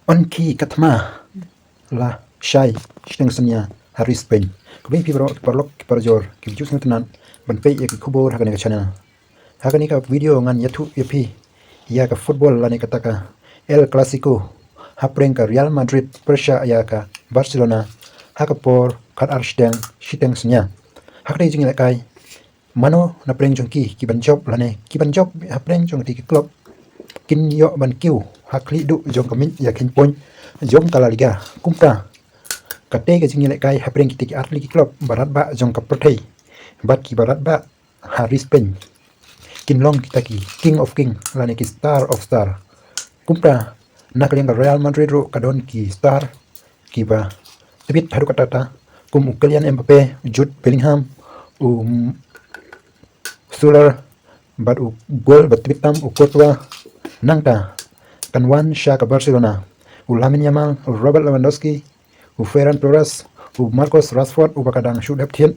on khie thma la shai sngi hari Spain kami pibro parlok parjor kim jus ngatanan ban pe ek khubor hakane ka channel hakane ka video ngan yathu yapi ya ka football lani kataka El Clasico hapreng ka Real Madrid Persia ya ka Barcelona hakapor khat arsteng shiteng snya hakne jing lakai mano na preng jongki ki ban job lane ki ban job hapreng jong ti club kin yo ban kiu hakli du jong kamin ya kin pon jong kala liga kumta kate ke jing lakai hapreng ki atli ki club barat ba jong ka prothei bat ki barat ba Haris Pen kin long kitaki king of king lane ki star of star kumta nakleng ka Real Madrid ro kadon ki star ki ba tibit haru katata kum Kylian Mbappe Jude Bellingham Suler bat gol bat bitam ukotwa nangta kanwan sha ka Barcelona Lamine Yamal Robert Lewandowski Ferran Torres Marcus Rashford bakadang shoot have thien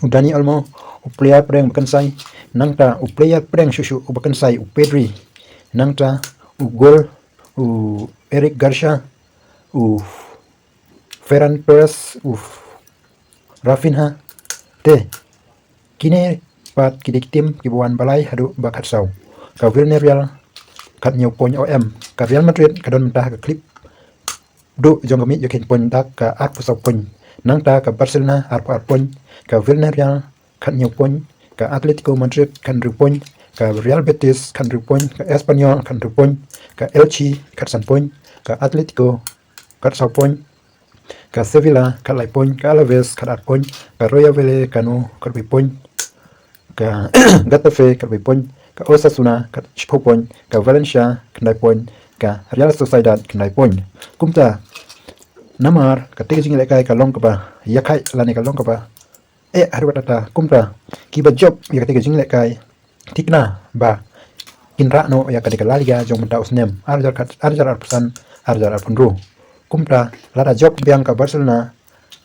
Dani Olmo player preng bakansai nangta player preng shushu bakansai Pedri nangta gol Eric Garcia Ferran Torres Rafinha te kine pat kidik tim kibuan balai hadu bakat sau ka Villarreal kat nyau poin OM ka Real Madrid kadon mentah ka klip do jong kami yakin poin tak ka at pusau poin nang ta ka Barcelona arpa poin ka Villarreal kat nyau poin ka Atletico Madrid kan ru poin ka Real Betis kan ru poin ka Espanyol kan ru poin ka Elche kat san poin ka Atletico kat sau poin ka Sevilla kat lai poin ka Alaves kat at poin ka Royal Vallecano kat bi poin ka Getafe kat bi poin ka Osasuna kat 10 poin ka Valencia kat 9 poin ka Real Sociedad kat 9 poin kumta namar ka te jing lekai ka long ka ba yakai lani ka long ka ba haru tata kumta ki ba job ya ka te jing lekai tikna ba kinra no ya ka de la liga jong menta usnem arjar punru kumta lara job biang ka Barcelona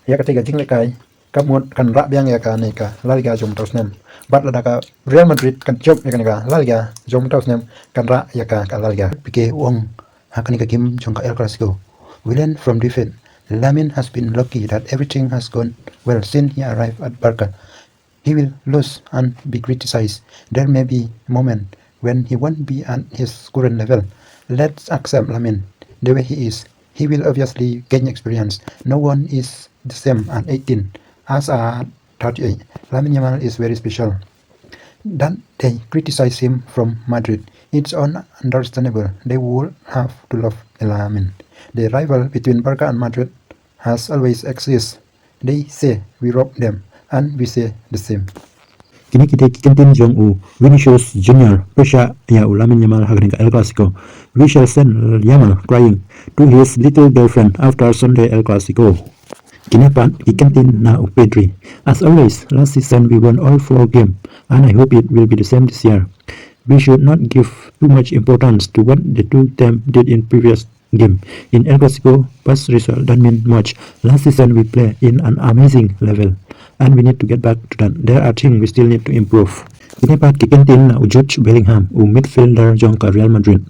ya ka te jing lekai kamut kan ra biang ya ka ne ka la liga jong menta usnem bat lada ka Real Madrid kan job ya ka la liga jong menta usnem kan ra ya ka la liga pike wong hakani ka kim jong ka El Clasico we learn from defense. Lamine has been lucky that everything has gone well since he arrived at Barca. He will lose and be criticized. There may be moments when he won't be at his current level. Let's accept Lamine the way he is. He will obviously gain experience. No one is the same at 18 as at 38. Lamine Yamal is very special. That they criticize him from Madrid, it's understandable. They would have to love Lamine. The rival between Barca and Madrid has always existed. They say we rob them, and we say the same. Kini kita kikentin jong Vinicius Junior Persia ya Lamine Yamal hagring El Clasico. We shall send Yamal crying to his little girlfriend after Sunday El Clasico. Kini pan kikentin na Pedri. As always, last season we won all 4 games, and I hope it will be the same this year. We should not give too much importance to what the two teams did in previous game. In El Clasico, past result don't mean much. Last season we play in an amazing level, and we need to get back to that. There are things we still need to improve. Ini pat kikentin na Jude Bellingham, midfielder jong ka Real Madrid.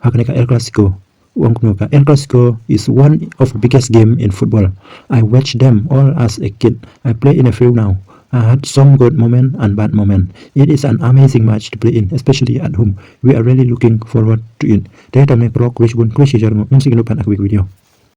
Hakane ka El Clasico. El Clasico is one of the biggest game in football. I watched them all as a kid. I play in a few now. I had some good moment and bad moment. It is an amazing match to play in, especially at home. We are really looking forward to it. Dahil tayo may pro-quiz, quiz, video.